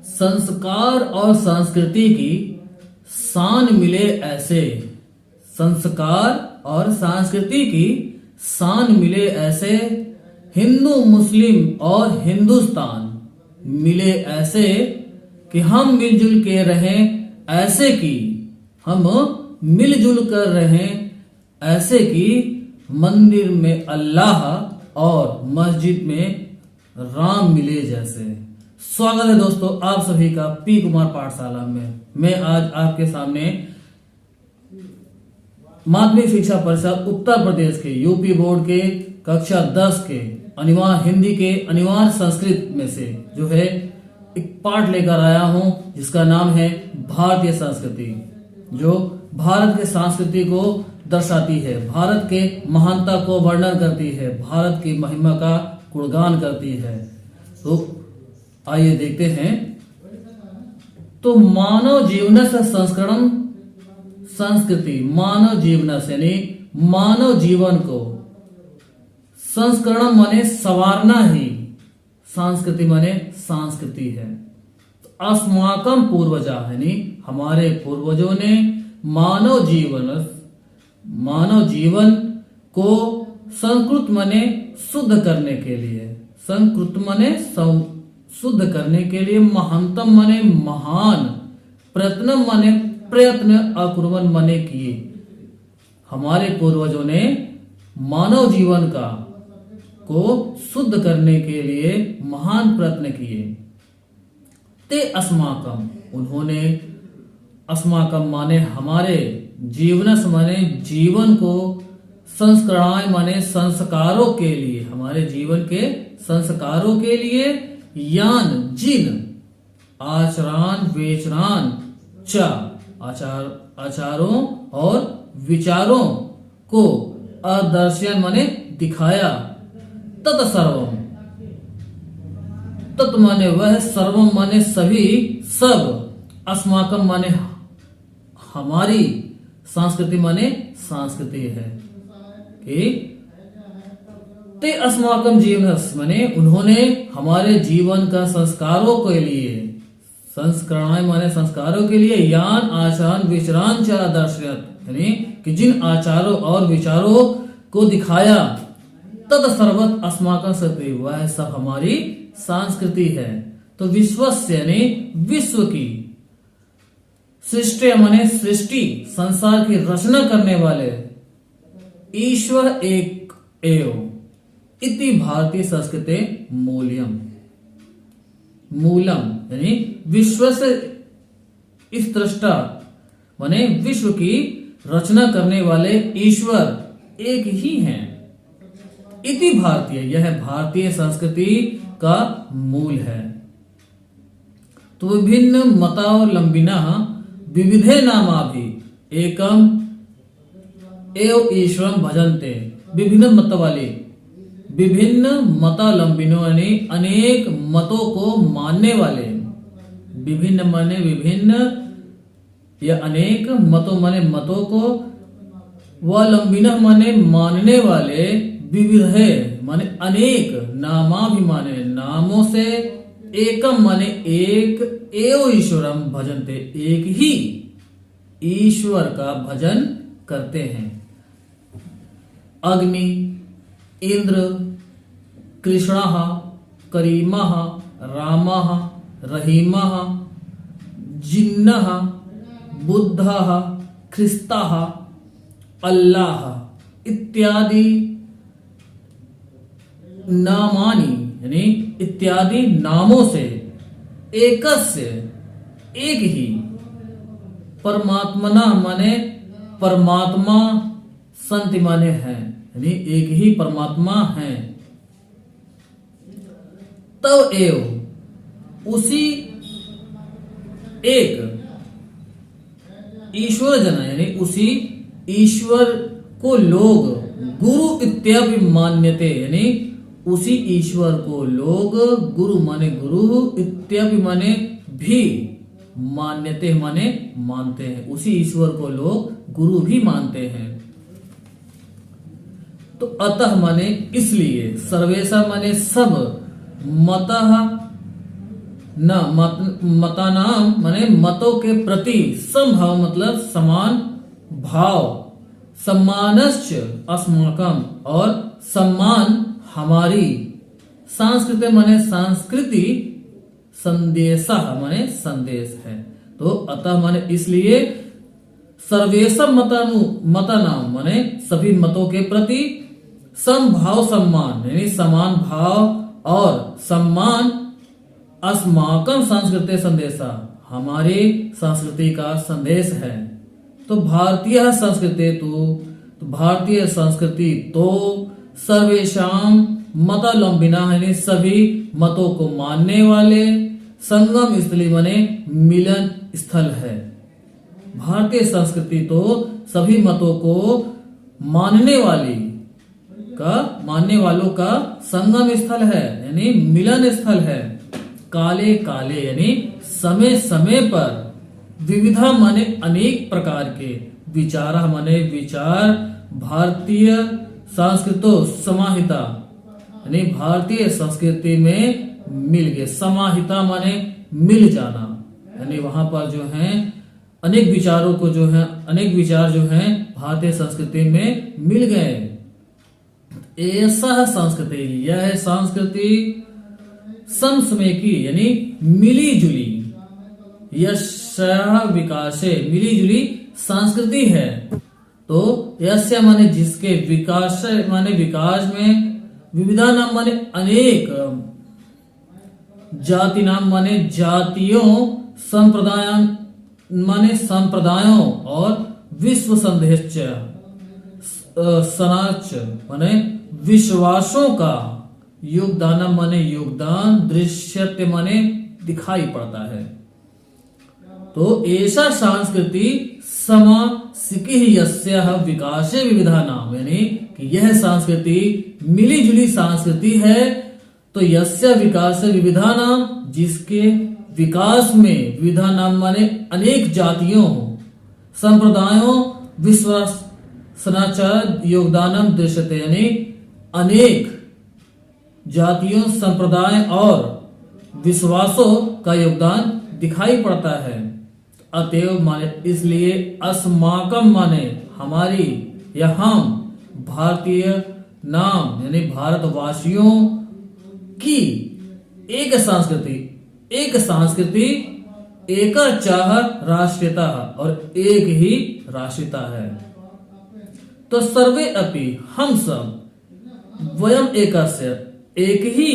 संस्कार और संस्कृति की शान मिले ऐसे, संस्कार और संस्कृति की शान मिले ऐसे, हिंदू मुस्लिम और हिंदुस्तान मिले ऐसे कि हम मिलजुल के रहें ऐसे कि हम मिलजुल कर रहें ऐसे कि मंदिर में अल्लाह और मस्जिद में राम मिले जैसे। स्वागत है दोस्तों आप सभी का पी कुमार पाठशाला में। मैं आज आपके सामने माध्यमिक शिक्षा परिषद उत्तर प्रदेश के यूपी बोर्ड के कक्षा 10 के अनिवार्य हिंदी के अनिवार्य संस्कृत में से जो है एक पाठ लेकर आया हूं जिसका नाम है भारतीय संस्कृति, जो भारत के संस्कृति को दर्शाती है, भारत के महानता को वर्णन करती है, भारत की महिमा का गुणगान करती है। तो आइए देखते हैं। तो मानव जीवन से संस्करण संस्कृति, मानव जीवन से यानी मानव जीवन को संस्करण माने संवारना ही संस्कृति माने संस्कृति है। तो अस्माकम पूर्वजा यानी हमारे पूर्वजों ने मानव जीवन को संस्कृत माने शुद्ध करने के लिए, संस्कृत माने शुद्ध करने के लिए, महानतम माने महान, प्रयत्न माने प्रयत्न, अकुर्वन् माने किए। हमारे पूर्वजों ने मानव जीवन को शुद्ध करने के लिए महान प्रयत्न किए। ते अस्माकम, उन्होंने अस्माकम माने हमारे, जीवनस माने जीवन को, संस्करणाय माने संस्कारों के लिए, हमारे जीवन के संस्कारों के लिए, यान जिन, आचरान वेचरान च, आचारों और विचारों को, अदर्शन माने दिखाया, तत् सर्वम, तत् माने वह, सर्वम माने सभी, सब, अस्माकम माने हमारी, संस्कृति माने संस्कृति है कि ते अस्माकम जीवन माने उन्होंने हमारे जीवन का संस्कारों के लिए, संस्करणाय माने संस्कारों के लिए, यान आचरण विचरान च दर्शयत यानी कि जिन आचारों और विचारों को दिखाया, तद सर्वत अस्माकम संस्कृति, वह सब हमारी संस्कृति है। तो विश्वस्य यानी विश्व की, सृष्टि माने सृष्टि, संसार की रचना करने वाले, ईश्वर एक एव इति भारतीय संस्कृति मूल्यम, मूलम यानी विश्व से इस दृष्टा माने विश्व की रचना करने वाले ईश्वर एक ही हैं। इति भारतीय, यह भारतीय संस्कृति का मूल है। तो विभिन्न मतावलंबिना विविधे नामाभि एकम एव ईश्वरम भजन्ते, विभिन्न मत वाले, विभिन्न मतावलंबिनों यानी अनेक मतों को मानने वाले, विभिन्न माने विभिन्न या अनेक मतों माने मतों को, वलंबिना माने मानने वाले, विविधे माने अनेक, नामाभिमाने नामों से, एकम माने एक, एव ईश्वरम भजन्ते एक ही ईश्वर का भजन करते हैं। अग्नि, इंद्र, कृष्णः, करीमः, रामः, रहीमः, जिन्नः, बुद्धः, ख्रिस्तः, अल्लाह इत्यादि नामानि यानी इत्यादि नामों से, एकस्य एक ही, परमात्मना माने परमात्मा, संति माने है यानी एक ही परमात्मा है। तब एव उसी एक ईश्वर जना यानी उसी ईश्वर को लोग गुरु इत्यादि मान्यते यानी उसी ईश्वर को लोग गुरु माने गुरु, इत्यादि माने भी, मान्यते माने मानते हैं, उसी ईश्वर को लोग गुरु भी मानते हैं। तो अतः माने इसलिए, सर्वेशा माने सब, मतः न मतानाम माने मतों के प्रति समभाव मतलब समान भाव, सम्मानश्च अस्माकम और सम्मान हमारी, सांस्कृतिक माने संस्कृति, संदेश माने संदेश है। तो अतः माने इसलिए सर्वेशम मतानाम माने सभी मतों के प्रति समभाव सम्मान यानी समान भाव और सम्मान अस्माकम सांस्कृतिक संदेशा हमारी संस्कृति का संदेश है। तो भारतीय संस्कृति तो भारतीय संस्कृति तो सर्वेशाम मतावलंबिना यानी सभी मतों को मानने वाले संगम स्थली माने मिलन स्थल है। भारतीय संस्कृति तो सभी मतों को मानने वालों का संगम स्थल है यानी मिलन स्थल है। काले काले यानी समय समय पर, विविधा माने अनेक प्रकार के, विचारा माने विचार, भारतीय संस्कृतो समाहिता यानी भारतीय संस्कृति में मिल गए, समाहिता माने मिल जाना यानी वहां पर जो है अनेक विचारों को जो है अनेक विचार जो है भारतीय संस्कृति में मिल गए। ऐसा संस्कृति यह संस्कृति समसमय की यानी मिली जुली, यशः विकासे मिली जुली संस्कृति है। तो यस्य माने जिसके, विकास माने विकास में, विविधा नाम माने अनेक, जाति नाम माने जातियों, संप्रदाय माने संप्रदायों और विश्व संदेश सनाच माने विश्वासों का, योगदान माने योगदान, दृश्यते माने दिखाई पड़ता है। तो ऐसा संस्कृति समासिकी यस्याः विकासे विविधा नाम यानी कि यह संस्कृति मिली जुली संस्कृति है। तो यस्य विकास विविधा नाम जिसके विकास में, विविधा नाम माने अनेक जातियों, संप्रदायों, विश्वास सनाचार योगदानम दृश्यते यानी अनेक जातियों, संप्रदाय और विश्वासों का योगदान दिखाई पड़ता है। अतएव माने इसलिए अस्माकम माने हमारी या हम, भारतीय नाम यानी भारतवासियों की एक संस्कृति एक चाह राष्ट्रीयता और एक ही राष्ट्रीयता है। तो सर्वे अपि हम सब वयम एक ही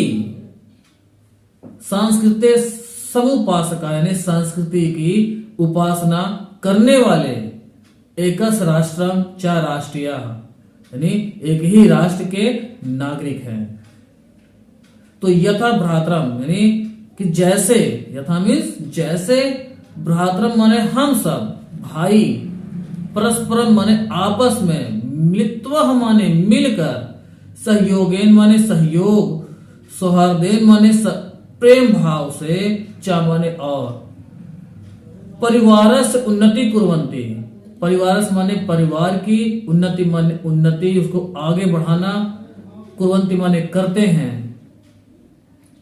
संस्कृति समुपासका यानी संस्कृति की उपासना करने वाले, एकस राष्ट्रम च राष्ट्रीय यानी एक ही राष्ट्र के नागरिक हैं। तो यथा भ्रातरम यानी कि जैसे, यथा मीन्स जैसे, भ्रातरम माने हम सब भाई, परस्परम माने आपस में, मिलित्वा माने मिलकर, सहयोगेन माने सहयोग, सौहार्देन माने प्रेम भाव से, चा माने और, परिवार से उन्नति कुर्वन्ति, परिवार माने परिवार की, उन्नति माने उन्नति उसको आगे बढ़ाना, कुर्वन्ति माने करते हैं।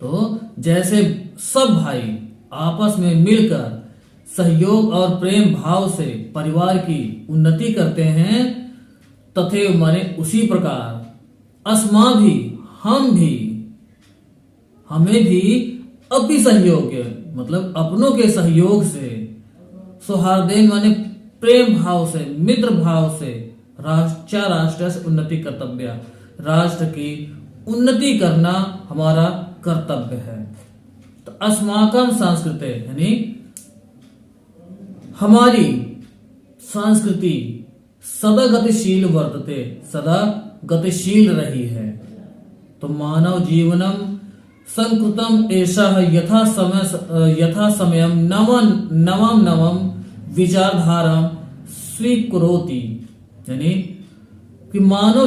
तो जैसे सब भाई आपस में मिलकर सहयोग और प्रेम भाव से परिवार की उन्नति करते हैं, तथैव माने उसी प्रकार अस्मा भी, हम भी, हमें भी अपि सहयोग मतलब अपनों के सहयोग से, सौहार्देन माने प्रेम भाव से, मित्र भाव से, राष्ट्र से उन्नति कर्तव्य, राष्ट्र की उन्नति करना हमारा कर्तव्य है। तो अस्माकम संस्कृति यानी हमारी संस्कृति सदा गतिशील वर्तते, सदा गतिशील रही है। तो मानव जीवनम संकृतम ऐसा यथा समयम नवम विचारधारा स्वीकरोति यानी कि मानव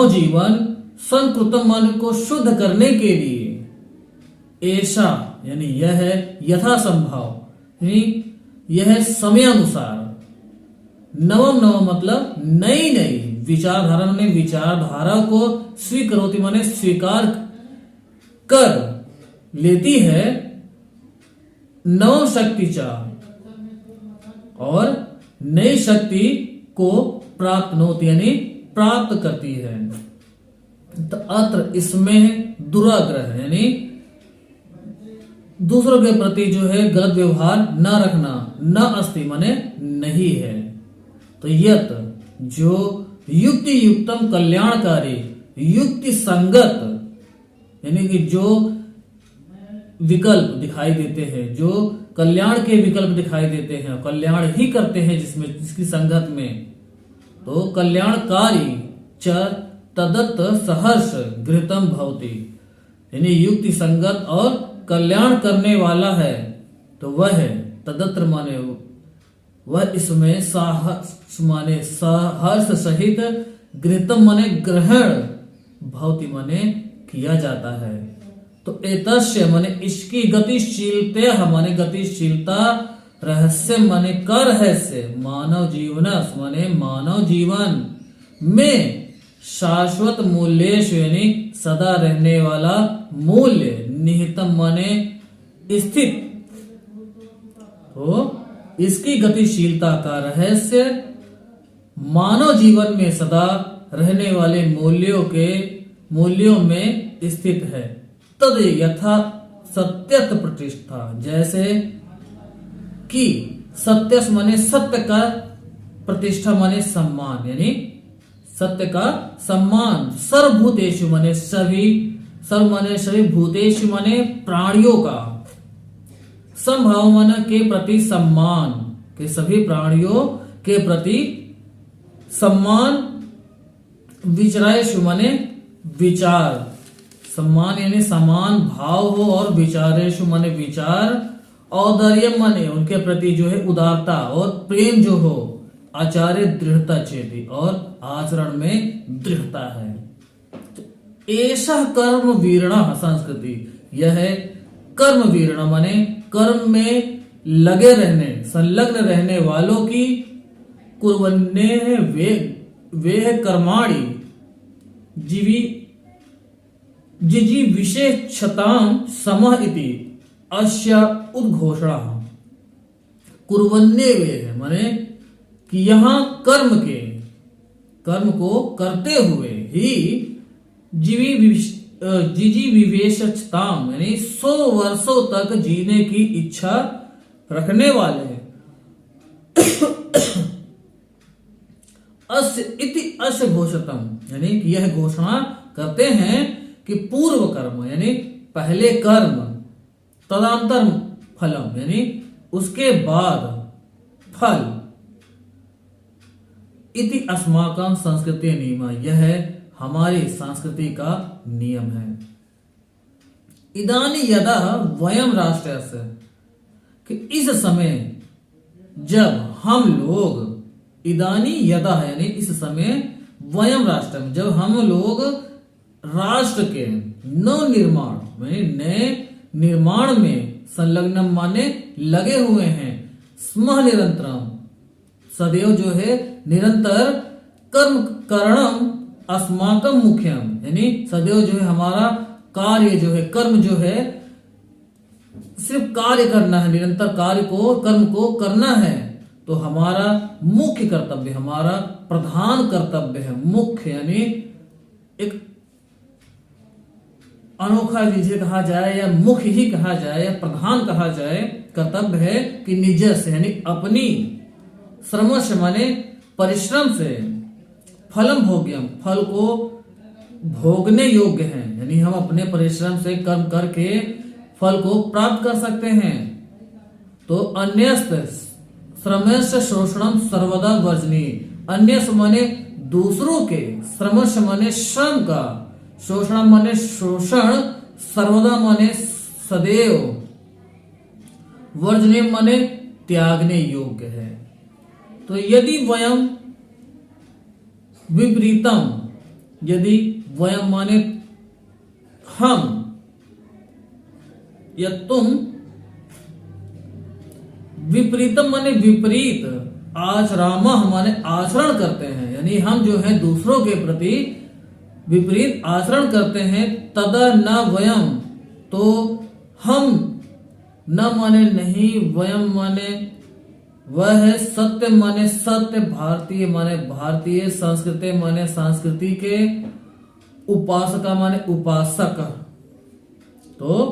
जीवन संकृतम मन को शुद्ध करने के लिए ऐसा यानी यह है यथा संभव यानी यह समय अनुसार, नवम मतलब नई नई विचारधारा ने विचारधारा को स्वीकरोति माने स्वीकार कर लेती है नव शक्ति चा और नई शक्ति को प्राप्त होती यानी प्राप्त करती है। तो अत्र इसमें दुराग्रह यानी दूसरों के प्रति जो है गलत व्यवहार न रखना, न अस्ति माने नहीं है। तो यत जो युक्ति युक्तम कल्याणकारी युक्ति संगत यानी कि जो विकल्प दिखाई देते हैं, जो कल्याण के विकल्प दिखाई देते हैं, कल्याण ही करते हैं जिसकी संगत में, तो कल्याणकारी च तदत्त सहर्ष गृहतम भवति यानी युक्ति संगत और कल्याण करने वाला है तो वह है तदत्र माने वह इसमें साहस माने सहर्ष सहित गृहतम माने ग्रहण भवति माने किया जाता है। तो एतस्य माने इसकी गतिशीलता माने गतिशीलता रहस्य माने कर रहस्य मानव जीवन माने मानव जीवन में शाश्वत मूल्य यानी सदा रहने वाला मूल्य निहितम माने स्थित। तो इसकी गतिशीलता का रहस्य मानव जीवन में सदा रहने वाले मूल्यों में स्थित है। तद यथा सत्यत प्रतिष्ठा जैसे कि सत्य माने सत्य का प्रतिष्ठा माने सम्मान यानी सत्य का सम्मान सर्वभूतेषु माने सभी भूतेषु माने प्राणियों का संभावना के प्रति सम्मान के सभी प्राणियों के प्रति सम्मान विचारेषु माने विचार सम्मान यानी समान भाव हो और विचारेषु माने विचार औदार्य माने उनके प्रति जो है उदारता और प्रेम जो हो आचार्य दृढ़ता चेती और आचरण में दृढ़ता है। ऐसा कर्म वीरणा संस्कृति यह है कर्म वीरणा माने कर्म में लगे रहने संलग्न रहने वालों की कुर्वन्ने वे कर्माणि जिजी विशेषतां समः इति अस्य उद्घोषणा कुर्वन्ने वे है माने कि यहाँ कर्म को करते हुए ही जिजी विवेशताम यानी 100 वर्षों तक जीने की इच्छा रखने वाले अस्य इति अस्य घोषतम यानी कि यह घोषणा करते हैं कि पूर्व कर्म यानी पहले कर्म तदंतर फलम यानी उसके बाद फल इति अस्माकं संस्कृति नियम यह है हमारी संस्कृति का नियम है। इदानी यदा वयम राष्ट्रस्य कि इस समय जब हम लोग इदानी यदा यानी इस समय वयम राष्ट्र जब हम लोग राष्ट्र के नव निर्माण नए निर्माण में संलग्न माने लगे हुए हैं स्म निरंतरम सदैव जो है निरंतर कर्म करणम अस्माकं मुख्यम यानी सदैव जो है हमारा कार्य जो है कर्म जो है सिर्फ कार्य करना है निरंतर कर्म को करना है तो हमारा मुख्य कर्तव्य हमारा प्रधान कर्तव्य है। मुख्य यानी एक अनोखा जिसे कहा जाए या मुख्य ही कहा जाए या प्रधान कहा जाए कर्तव्य है कि निजस यानी अपनी श्रमश माने परिश्रम से फलम भोग्यम फल को भोगने योग्य हैं यानी हम अपने परिश्रम से कर्म करके फल को प्राप्त कर सकते हैं। तो अन्यस्त श्रमश शोषणम सर्वदा वर्जनीय अन्य माने दूसरों के श्रमश माने श्रम का शोषण माने शोषण सर्वदा माने सदैव वर्जनीय माने त्यागने योग्य है। तो यदि वयम विपरीतम यदि वयम माने हम या तुम विपरीतम माने विपरीत आचरामा माने आचरण करते हैं यानी हम जो है दूसरों के प्रति विपरीत आचरण करते हैं तदा न वयम तो हम न माने नहीं, वयम माने वह है, सत्य माने सत्य, भारतीय माने भारतीय, संस्कृति माने संस्कृति के, उपासका माने उपासक। तो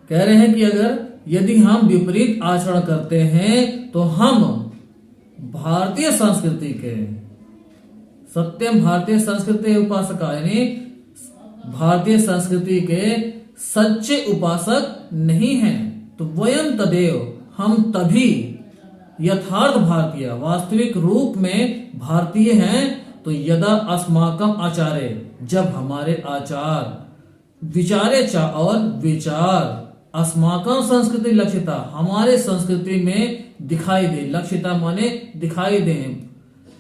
कह रहे हैं कि अगर यदि हम विपरीत आचरण करते हैं तो हम भारतीय संस्कृति के, सत्यम भारतीय संस्कृति उपासका, यानी भारतीय संस्कृति के सच्चे उपासक नहीं हैं। तो वयम तदेव, हम तभी यथार्थ भारतीय, वास्तविक रूप में भारतीय हैं। तो यदा अस्माकम आचार्य, जब हमारे आचार, विचारे चा और विचार, अस्माकम संस्कृति लक्षिता, हमारे संस्कृति में दिखाई दे, लक्षिता माने दिखाई दे,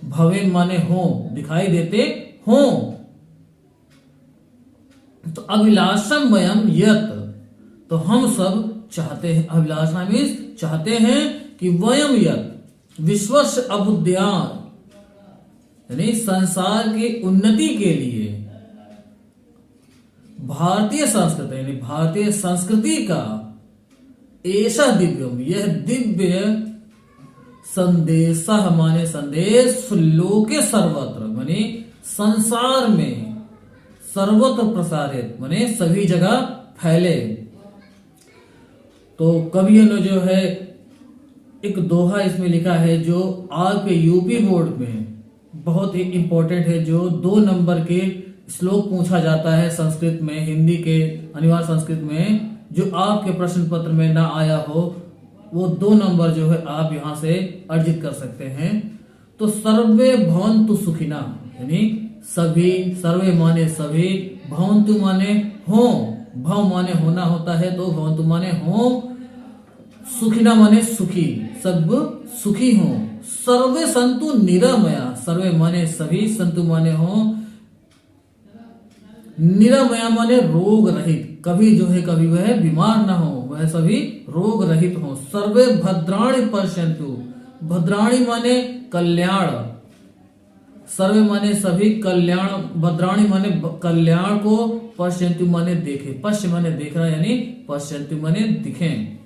भवे माने हो, दिखाई देते हो। तो अभिलाषम वयम यत, तो हम सब चाहते हैं, अभिलाषा मीन्स चाहते हैं कि वयम यत विश्वस्य अभ्युदयान, यानी संसार की उन्नति के लिए भारतीय संस्कृति, यानी भारतीय संस्कृति का ऐसा दिव्यम, यह दिव्य संदेश माने संदेश, लोके सर्वत्र माने संसार में, सर्वत्र प्रसारित माने सभी जगह फैले। तो कवियों ने जो है एक दोहा इसमें लिखा है, जो आपके यूपी बोर्ड में बहुत ही इंपॉर्टेंट है, जो 2 नंबर के श्लोक पूछा जाता है संस्कृत में, हिंदी के अनिवार्य संस्कृत में, जो आपके प्रश्न पत्र में ना आया हो, वो 2 नंबर जो है आप यहां से अर्जित कर सकते हैं। तो सर्वे भवन्तु सुखिना, यानी सभी, सर्वे माने सभी, भवन्तु माने हो, भव माने होना होता है, तो भवन्तु माने हो, सुखिना माने सुखी, सब सुखी हो, सर्वे संतु निरामया, सर्वे माने सभी, संतु माने हो, निरामया माने रोग रहित, कभी जो है कभी वह बीमार ना हो, वह सभी रोग रहित हो। सर्वे भद्राणि पश्यन्तु, भद्राणि माने कल्याण, सर्वे माने सभी, कल्याण, भद्राणि माने कल्याण को, पश्यन्तु माने देखे, पश्य माने देखना, यानी पश्यन्तु माने दिखें।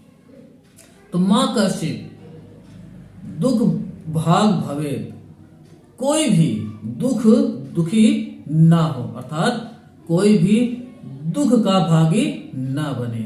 तो मां कश्चित दुख भाग भवे, कोई भी दुखी ना हो, अर्थात कोई भी दुख का भागी ना बने।